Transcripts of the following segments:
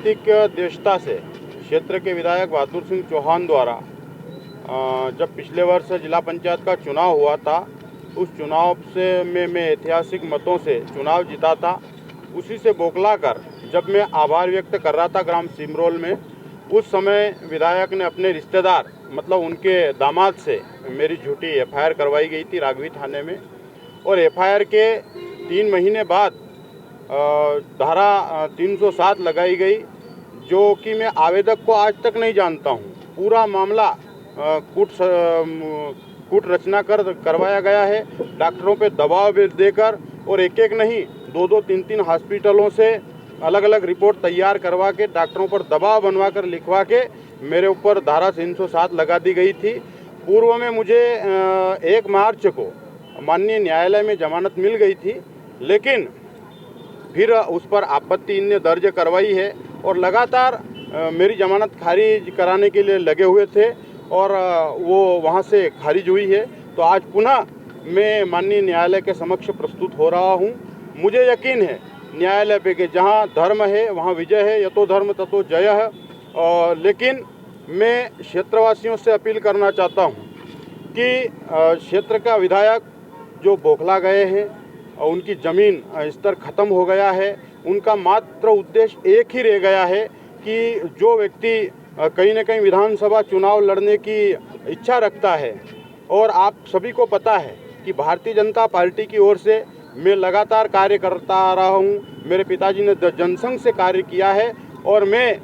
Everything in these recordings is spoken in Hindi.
राजनीतिक दृष्टता से क्षेत्र के विधायक बहादुर सिंह चौहान द्वारा जब पिछले वर्ष जिला पंचायत का चुनाव हुआ था, उस चुनाव से मैं ऐतिहासिक मतों से चुनाव जीता था। उसी से बौखला कर जब मैं आभार व्यक्त कर रहा था ग्राम सिमरोल में, उस समय विधायक ने अपने रिश्तेदार मतलब उनके दामाद से मेरी झूठी एफआईआर करवाई गई थी राघवी थाने में। और एफआईआर के 3 महीने बाद धारा 307 लगाई गई, जो कि मैं आवेदक को आज तक नहीं जानता हूँ। पूरा मामला कूट रचना करवाया गया है, डॉक्टरों पे दबाव देकर, और एक एक नहीं 2-2, 3-3 हॉस्पिटलों से अलग अलग रिपोर्ट तैयार करवा के डॉक्टरों पर दबाव बनवा कर लिखवा के मेरे ऊपर धारा 307 लगा दी गई थी। पूर्व में मुझे 1 मार्च को माननीय न्यायालय में जमानत मिल गई थी, लेकिन फिर उस पर आपत्ति इनने दर्ज करवाई है और लगातार मेरी जमानत खारिज कराने के लिए लगे हुए थे और वो वहाँ से खारिज हुई है। तो आज पुनः मैं माननीय न्यायालय के समक्ष प्रस्तुत हो रहा हूँ। मुझे यकीन है न्यायालय पे कि जहाँ धर्म है वहाँ विजय है, यतो धर्म ततो जय है। लेकिन मैं क्षेत्रवासियों से अपील करना चाहता हूँ कि क्षेत्र का विधायक जो बौखला गए हैं, उनकी ज़मीन स्तर खत्म हो गया है। उनका मात्र उद्देश्य एक ही रह गया है कि जो व्यक्ति कहीं न कहीं विधानसभा चुनाव लड़ने की इच्छा रखता है, और आप सभी को पता है कि भारतीय जनता पार्टी की ओर से मैं लगातार कार्य करता आ रहा हूँ। मेरे पिताजी ने जनसंघ से कार्य किया है और मैं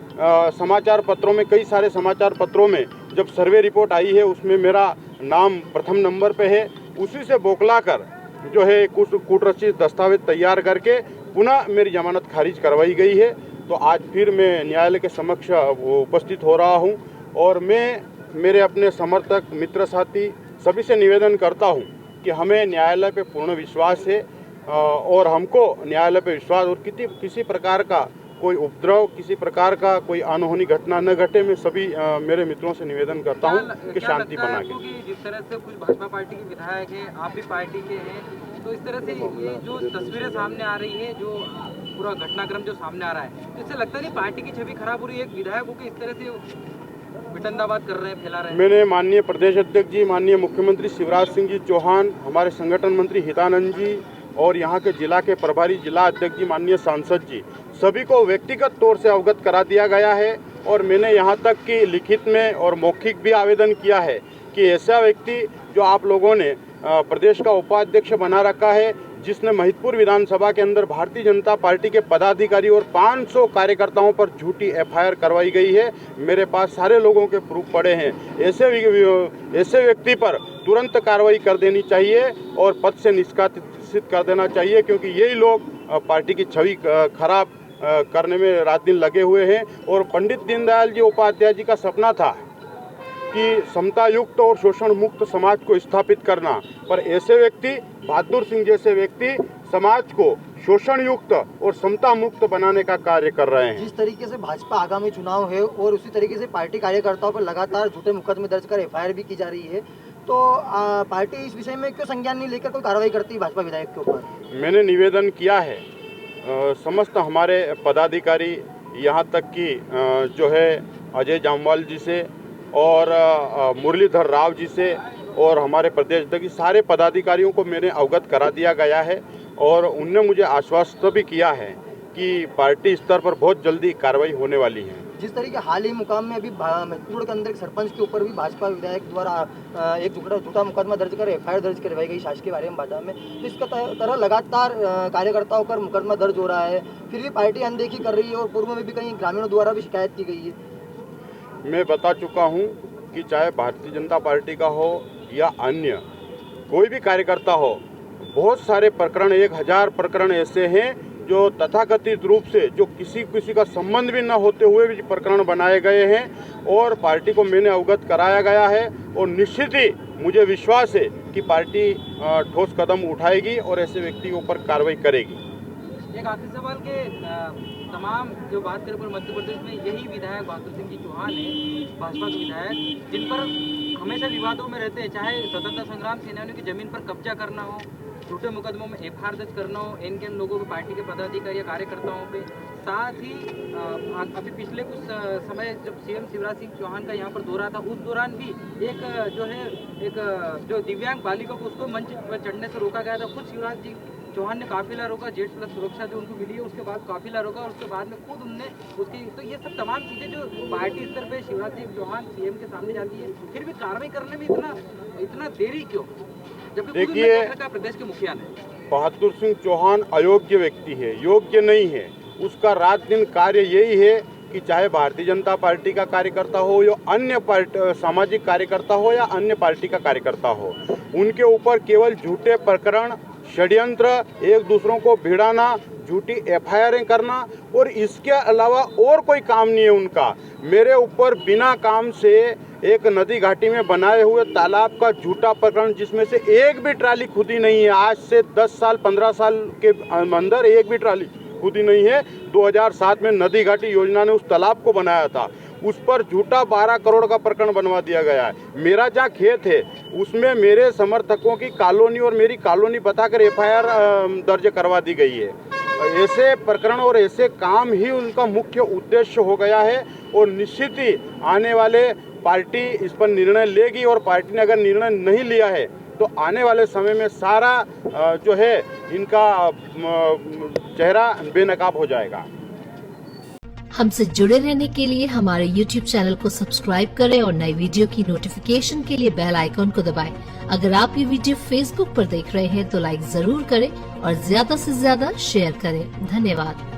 समाचार पत्रों में, कई सारे समाचार पत्रों में जब सर्वे रिपोर्ट आई है उसमें मेरा नाम प्रथम नंबर पे है। उसी से बौखला कर जो है कूटरचित दस्तावेज तैयार करके पुनः मेरी जमानत खारिज करवाई गई है। तो आज फिर मैं न्यायालय के समक्ष उपस्थित हो रहा हूं और मैं मेरे अपने समर्थक मित्र साथी सभी से निवेदन करता हूं कि हमें न्यायालय पे पूर्ण विश्वास है और हमको न्यायालय पे विश्वास, और किसी प्रकार का कोई उपद्रव, किसी प्रकार का कोई अनहोनी घटना न घटे। मैं सभी मेरे मित्रों से निवेदन करता हूं कि शांति बना के। जिस तरह से कुछ भाजपा पार्टी के विधायक हैं, आप भी पार्टी के हैं, तो इस तरह से ये जो तस्वीरें सामने आ रही है, जो पूरा घटनाक्रम जो सामने आ रहा है, तो इससे लगता नहीं पार्टी की छवि खराब हो रही है? एक विधायक होकर इस तरह से विटंडावाद कर रहे हैं, फैला रहे हैं। मैंने माननीय प्रदेश अध्यक्ष जी, माननीय मुख्यमंत्री शिवराज सिंह जी चौहान, हमारे संगठन मंत्री हितानंद जी और यहाँ के जिला के प्रभारी जिला अध्यक्ष जी, माननीय सांसद जी, सभी को व्यक्तिगत तौर से अवगत करा दिया गया है। और मैंने यहाँ तक कि लिखित में और मौखिक भी आवेदन किया है कि ऐसा व्यक्ति जो आप लोगों ने प्रदेश का उपाध्यक्ष बना रखा है, जिसने महिदपुर विधानसभा के अंदर भारतीय जनता पार्टी के पदाधिकारी और 500 कार्यकर्ताओं पर झूठी एफआईआर करवाई गई है, मेरे पास सारे लोगों के प्रूफ पड़े हैं। ऐसे व्यक्ति पर तुरंत कार्रवाई कर देनी चाहिए और पद से निष्कासित कर देना चाहिए, क्योंकि यही लोग पार्टी की छवि खराब करने में रात दिन लगे हुए हैं। और पंडित दीनदयाल जी उपाध्याय जी का सपना था कि समता युक्त और शोषण मुक्त समाज को स्थापित करना, पर ऐसे व्यक्ति, बहादुर सिंह जैसे व्यक्ति, समाज को शोषण युक्त और समता मुक्त बनाने का कार्य कर रहे हैं। जिस तरीके से भाजपा आगामी चुनाव है और उसी तरीके से पार्टी कार्यकर्ताओं पर लगातार झूठे मुकदमे दर्ज कर एफआईआर भी की जा रही है, तो पार्टी इस विषय में क्यों संज्ञान नहीं लेकर कोई कार्रवाई करती भाजपा विधायक के ऊपर? मैंने निवेदन किया है समस्त हमारे पदाधिकारी, यहाँ तक कि जो है अजय जामवाल जी से और मुरलीधर राव जी से और हमारे प्रदेश अध्यक्ष, सारे पदाधिकारियों को मैंने अवगत करा दिया गया है और उनने मुझे आश्वस्त भी किया है कि पार्टी स्तर पर बहुत जल्दी कार्रवाई होने वाली है। जिस तरीके हाल ही मुकाम में अभी महिदपुर के अंदर सरपंच के ऊपर भी भाजपा विधायक द्वारा एक झूठा मुकदमा दर्ज कर एफआईआर दर्ज करवाई गई शासकीय बारे में बाधा में, तो इसका तरह लगातार कार्यकर्ताओं पर मुकदमा दर्ज हो रहा है, फिर भी पार्टी अनदेखी कर रही है और पूर्व में भी कहीं ग्रामीणों द्वारा भी शिकायत की गई है। मैं बता चुका हूँ कि चाहे भारतीय जनता पार्टी का हो या अन्य कोई भी कार्यकर्ता हो, बहुत सारे प्रकरण, 1000 प्रकरण ऐसे हैं जो तथाकथित रूप से जो किसी का संबंध भी न होते हुए भी प्रकरण बनाए गए हैं और पार्टी को मैंने अवगत कराया गया है। और निश्चित ही मुझे विश्वास है कि पार्टी ठोस कदम उठाएगी और ऐसे व्यक्ति के ऊपर कार्रवाई करेगी। एक आखिरी सवाल के तमाम जो बात करें पर मध्य प्रदेश में यही विधायक बहादुर सिंह जी चौहान है, भाजपा के विधायक, जिन पर हमेशा विवादों में रहते हैं, चाहे स्वतंत्रता संग्राम सेनानियों की जमीन पर कब्जा करना हो झूठे मुकदमों में FIR दर्ज करना हो इनके लोगों पे, पार्टी के पदाधिकारी या कार्यकर्ताओं पे। साथ ही अभी पिछले कुछ समय जब CM शिवराज सिंह चौहान का यहाँ पर दौरा था, उस दौरान भी एक जो दिव्यांग बालिका को उसको मंच पर चढ़ने से रोका गया था। खुद शिवराज जी चौहान ने काफिला रोका, जेड प्लस सुरक्षा जो उनको मिली है उसके बाद काफिला रोका, और उसके बाद में खुद उनने उसकी, तो ये सब तमाम चीज़ें जो पार्टी स्तर पे शिवराज सिंह चौहान CM के सामने जाती है, फिर भी कार्रवाई करने में इतना देरी क्यों, जबकि देखिए, प्रदेश के मुखिया ने। बहादुर सिंह चौहान अयोग्य व्यक्ति है, योग्य नहीं है। उसका रात दिन कार्य यही है कि चाहे भारतीय जनता पार्टी का कार्यकर्ता हो या अन्य सामाजिक कार्यकर्ता हो या अन्य पार्टी का कार्यकर्ता हो, उनके ऊपर केवल झूठे प्रकरण, षड्यंत्र, एक दूसरों को भिड़ाना, झूठी FIR करना, और इसके अलावा और कोई काम नहीं है उनका। मेरे ऊपर बिना काम से एक नदी घाटी में बनाए हुए तालाब का झूठा प्रकरण, जिसमें से एक भी ट्राली खुदी नहीं है, आज से 10 साल 15 साल के अंदर एक भी ट्राली खुदी नहीं है। 2007 में नदी घाटी योजना ने उस तालाब को बनाया था, उस पर झूठा 12 करोड़ का प्रकरण बनवा दिया गया है। मेरा जहाँ खेत है उसमें मेरे समर्थकों की कॉलोनी और मेरी कॉलोनी बताकर FIR दर्ज करवा दी गई है। ऐसे प्रकरण और ऐसे काम ही उनका मुख्य उद्देश्य हो गया है, और निश्चित ही आने वाले पार्टी इस पर निर्णय लेगी, और पार्टी ने अगर निर्णय नहीं लिया है तो आने वाले समय में सारा जो है इनका चेहरा बेनकाब हो जाएगा। हमसे जुड़े रहने के लिए हमारे YouTube चैनल को सब्सक्राइब करें और नई वीडियो की नोटिफिकेशन के लिए बेल आइकॉन को दबाएं। अगर आप ये वीडियो Facebook पर देख रहे हैं तो लाइक जरूर करें और ज्यादा से ज्यादा शेयर करें। धन्यवाद।